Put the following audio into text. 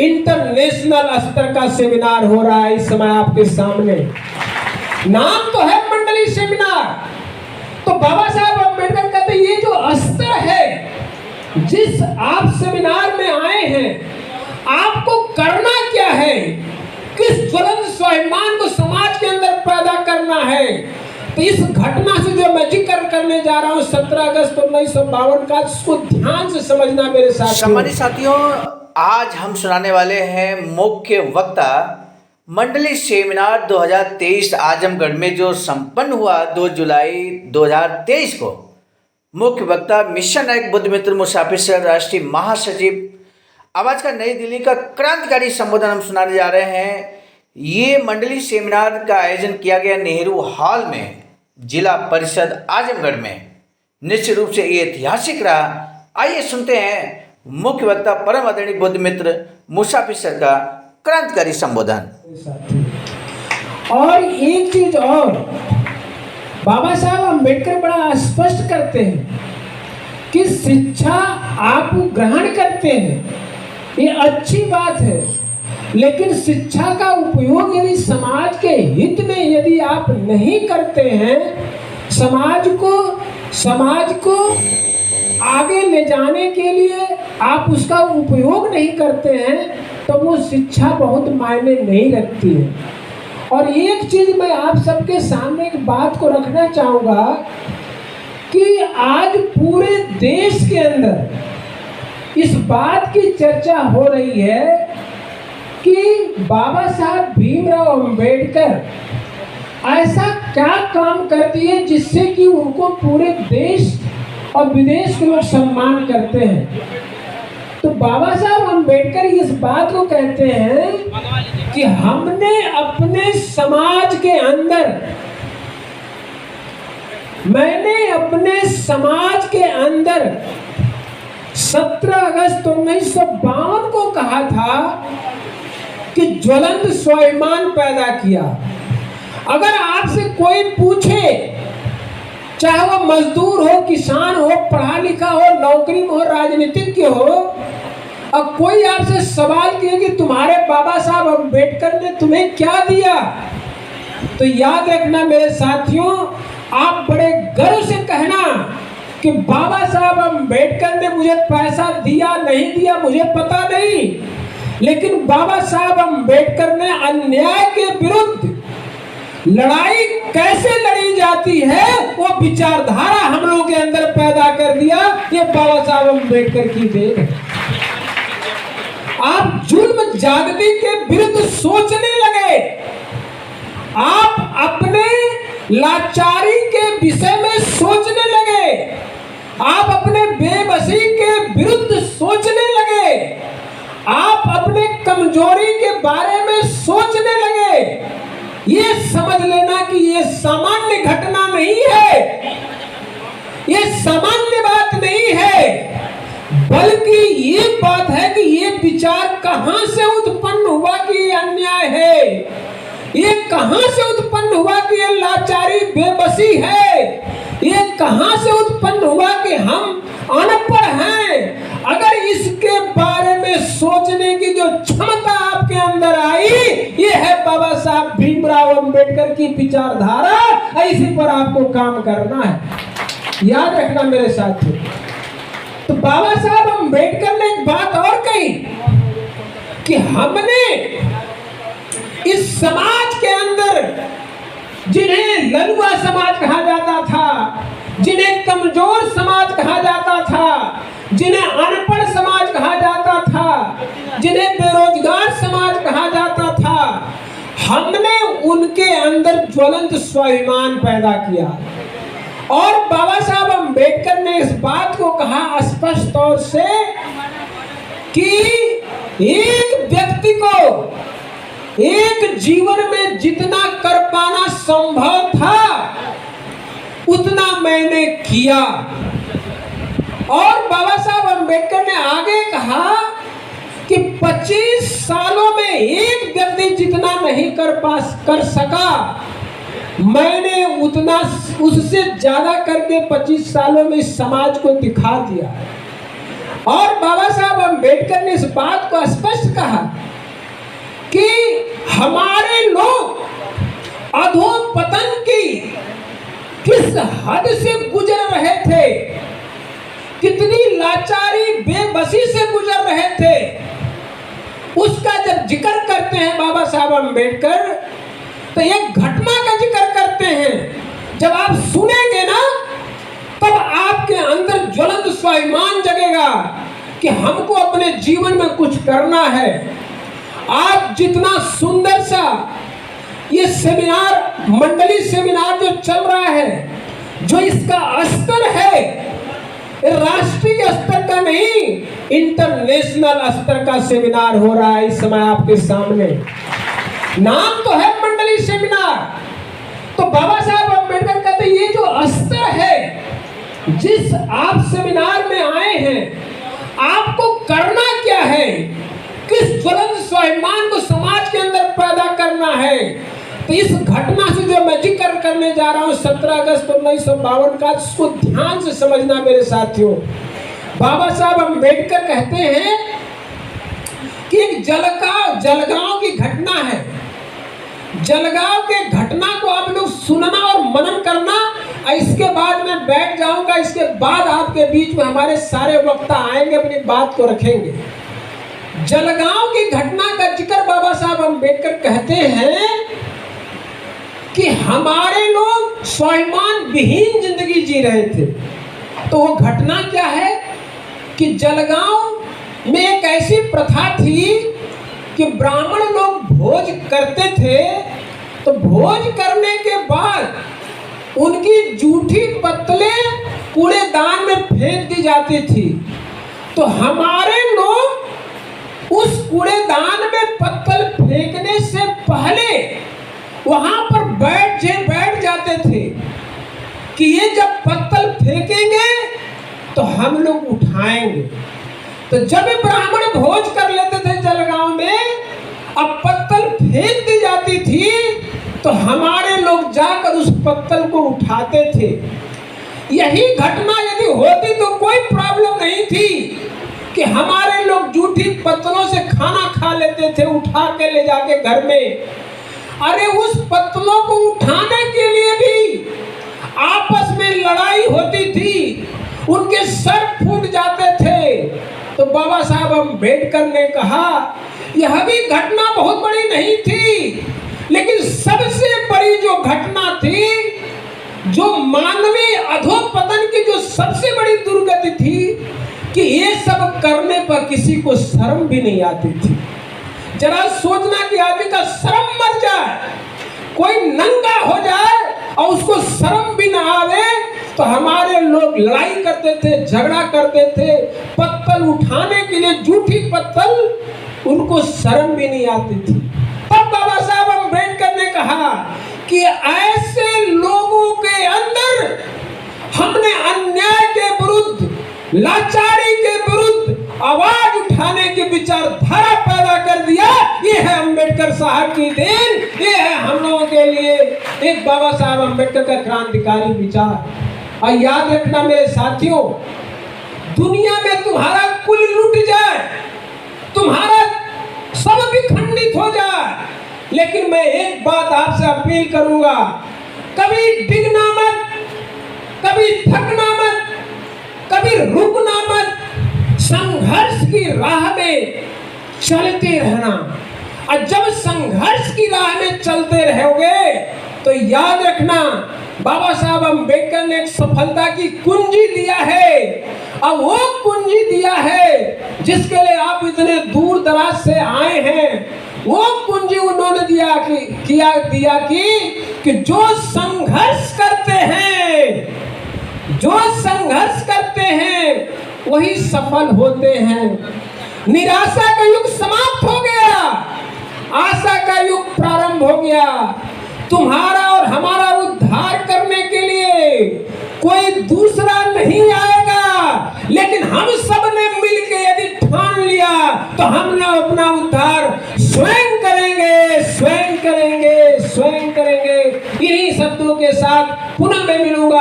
International स्तर का seminar हो रहा है इस समय आपके सामने। नाम तो है मंडली सेमिनार। तो बाबा साहब अम्बेडकर कहते ये जो स्तर है, जिस आप सेमिनार में आए हैं, आपको करना क्या है, किस ज्वलंत स्वाभिमान को समाज के अंदर पैदा करना है। तो इस घटना से जो मैं जिक्र करने जा रहा हूँ 17 अगस्त 1952 का, इसको ध्यान से समझना मेरे साथ। सम्मानित साथियों, आज हम सुनाने वाले हैं मुख्य वक्ता मंडली सेमिनार 2023 आजमगढ़ में जो संपन्न हुआ 2 जुलाई 2023 को। मुख्य वक्ता मिशन नायक बुद्धमित्र मुसाफिर सर, राष्ट्रीय महासचिव आवाज का नई दिल्ली का क्रांतिकारी संबोधन हम सुनाने जा रहे हैं। ये मंडली सेमिनार का आयोजन किया गया नेहरू हॉल में, जिला परिषद आजमगढ़ में। निश्चित रूप से ये ऐतिहासिक रहा। आइए सुनते हैं मुख्य वक्ता परम आदरणीय बुद्धमित्र मुसाफिर सर का क्रांतिकारी संबोधन। और एक चीज और, बाबा साहब अम्बेडकर बड़ा स्पष्ट करते हैं कि शिक्षा आप ग्रहण करते हैं, ये अच्छी बात है, लेकिन शिक्षा का उपयोग यदि समाज के हित में यदि आप नहीं करते हैं, समाज को आगे ले जाने के लिए आप उसका उपयोग नहीं करते हैं, तो वो शिक्षा बहुत मायने नहीं रखती है। और एक चीज मैं आप सबके सामने एक बात को रखना चाहूँगा कि आज पूरे देश के अंदर इस बात की चर्चा हो रही है कि बाबा साहब भीमराव अंबेडकर ऐसा क्या काम कर दिए जिससे कि उनको पूरे देश और विदेश के लोग सम्मान करते हैं। तो बाबा साहब अम्बेडकर इस बात को कहते हैं कि हमने अपने समाज के अंदर, मैंने अपने समाज के अंदर 17 अगस्त 1952 को कहा था कि ज्वलंत स्वाभिमान पैदा किया। अगर आपसे कोई पूछे, चाहे वो मजदूर हो, किसान हो, पढ़ा लिखा हो, नौकरी में हो, राजनीतिज्ञ हो, और कोई आपसे सवाल किए कि तुम्हारे बाबा साहब अम्बेडकर ने तुम्हें क्या दिया, तो याद रखना मेरे साथियों, आप बड़े गर्व से कहना कि बाबा साहब अम्बेडकर ने मुझे पैसा दिया नहीं दिया मुझे पता नहीं, लेकिन बाबा साहब अम्बेडकर ने अन्याय के विरुद्ध लड़ाई कैसे लड़ी जाती है वो विचारधारा हम लोगों के अंदर पैदा कर दिया। ये बाबा साहब अम्बेडकर की देन है। आप जुल्म ज्यादती के विरुद्ध सोचने लगे, आप अपने लाचारी के विषय में सोचने लगे, आप अपने बेबसी के विरुद्ध सोचने लगे, आप अपने कमजोरी के बारे में सोचने लगे। ये समझ लेना कि ये सामान्य घटना नहीं है, ये सामान्य बात नहीं है, बल्कि ये बात है कि ये विचार कहां से उत्पन्न हुआ कि ये अन्याय है, ये कहां से उत्पन्न हुआ कि ये लाचारी बेबसी है, ये कहां से उत्पन्न हुआ कि हम अनपढ़ हैं। अगर इसके बारे में सोचने की जो क्षमता आपके अंदर आई, ये है बाबा साहब भीमराव अंबेडकर की विचारधारा। इसी पर आपको काम करना है, याद रखना मेरे साथियों। तो बाबा साहब अंबेडकर ने एक बात और कही कि हमने इस समाज के अंदर, जिन्हें ललुआ समाज कहा जाता था, जिन्हें कमजोर समाज कहा जाता था, जिन्हें अनपढ़ समाज कहा जाता था, जिन्हें बेरोजगार समाज कहा जाता था, हमने उनके अंदर ज्वलंत स्वाभिमान पैदा किया। और बाबा साहब अम्बेडकर ने इस बात को कहा स्पष्ट तौर से कि एक व्यक्ति को एक जीवन में जितना कर पाना संभव था उतना मैंने किया। और बाबा साहब अम्बेडकर ने आगे कहा कि 25 सालों में एक व्यक्ति जितना नहीं कर सका, मैंने उतना उससे ज्यादा करके 25 सालों में इस समाज को दिखा दिया। और बाबा साहब अम्बेडकर ने इस बात को स्पष्ट कहा कि हमारे लोग अधोपतन की किस हद से गुजर रहे थे, कितनी लाचारी बेबसी से गुजर रहे थे, उसका जब जिक्र करते हैं बाबा साहब अम्बेडकर तो एक घटना का जिक्र करते हैं। जब आप सुनेंगे ना तब आपके अंदर ज्वलंत स्वाभिमान जगेगा कि हमको अपने जीवन में कुछ करना है। आप जितना सुंदर सा ये सेमिनार, मंडली सेमिनार जो चल रहा है, जो इसका स्तर है राष्ट्रीय स्तर का नहीं, इंटरनेशनल स्तर का सेमिनार हो रहा है इस समय आपके सामने। नाम तो है मंडली सेमिनार। तो बाबा साहब अम्बेडकर कहते हैं ये जो स्तर है, जिस आप सेमिनार में आए हैं, आपको करना क्या है, किस ज्वलंत स्वाभिमान को समाज के अंदर पैदा करना है। तो इस घटना से जो मैं जिक्र करने जा रहा हूं 17 अगस्त 1952 का, इसको ध्यान से समझना मेरे साथियों। बाबा साहब अम्बेडकर कहते हैं कि एक जलगांव की घटना है। जलगांव के घटना को आप लोग सुनना और मनन करना। इसके बाद मैं बैठ जाऊंगा, इसके बाद आपके बीच में हमारे सारे वक्ता आएंगे, अपनी बात को रखेंगे। जलगांव की घटना का जिक्र बाबा साहब अम्बेडकर कहते हैं कि हमारे लोग स्वाभिमान विहीन जिंदगी जी रहे थे। तो वो घटना क्या है कि जलगांव में एक ऐसी प्रथा थी कि ब्राह्मण लोग भोज करते थे, तो भोज करने के बाद उनकी जूठी पत्तलें कूड़ेदान में फेंक दी जाती थी। तो हमारे लोग उस कूड़ेदान में पत्तल फेंकने से पहले वहां पर बैठ जाते थे कि ये जब पत्तल फेंकेंगे तो हम लोग उठाएंगे। तो जब ब्राह्मण भोज कर लेते थे जलगांव में, अब पत्तल फेंक दी जाती थी, तो हमारे लोग जाकर उस पत्तल को उठाते थे। यही घटना यदि होती तो कोई प्रॉब्लम नहीं थी कि हमारे लोग जूठी पत्तलों से खाना खा लेते थे उठा के ले जाके घर में। अरे उस पत्तलों को उठाने के लिए भी आपस में लड़ाई होती थी, उनके सर फूट जाते थे। तो बाबा साहब अम्बेडकर ने कहा यह भी घटना बहुत बड़ी नहीं थी, लेकिन सबसे बड़ी जो घटना थी, जो मानवीय अधोपतन की जो सबसे बड़ी दुर्गति थी, कि ये सब करने पर किसी को शर्म भी नहीं आती थी। जरा सोचना कि आदमी का शर्म मर जाए, कोई नंगा हो जाए और उसको शर्म भी ना आवे। तो हमारे लोग लड़ाई करते थे, झगड़ा करते थे, पत्तल उठाने के लिए जूठी पत्तल, उनको शर्म भी नहीं आती थी। तब बाबा साहब अम्बेडकर ने कहा कि ऐसे लोगों के अंदर हमने अन्याय के विरुद्ध, लाचारी के विरुद्ध आवाज उठाने की विचारधारा पैदा कर दिया। ये है अम्बेडकर साहब की देन, ये है हम लोगों के लिए एक बाबा साहब अम्बेडकर का क्रांतिकारी विचार। और याद रखना मेरे साथियों, दुनिया में तुम्हारा कुल लुट जाए, तुम्हारा सब भी खंडित हो जाए, लेकिन मैं एक बात आपसे अपील करूंगा, कभी डिगना मत, कभी थकना मत, कभी रुकना मत, संघर्ष की राह में चलते रहना। और जब संघर्ष की राह में चलते रहोगे तो याद रखना बाबा साहब अम्बेडकर ने एक सफलता की कुंजी दिया है, और वो कुंजी दिया है जिसके लिए आप इतने दूर दराज से आए हैं। वो कुंजी उन्होंने दिया कि जो संघर्ष करते हैं, जो संघर्ष करते हैं वही सफल होते हैं। निराशा का युग समाप्त हो गया, आशा का युग प्रारंभ हो गया। तुम्हारा और हमारा उद्धार करने के लिए कोई दूसरा नहीं आएगा, लेकिन हम सब ने मिलकर यदि ठान लिया तो हम अपना उद्धार स्वयं करेंगे, स्वयं करेंगे, स्वयं करेंगे। इन्हीं शब्दों के साथ पुनः मैं मिलूंगा।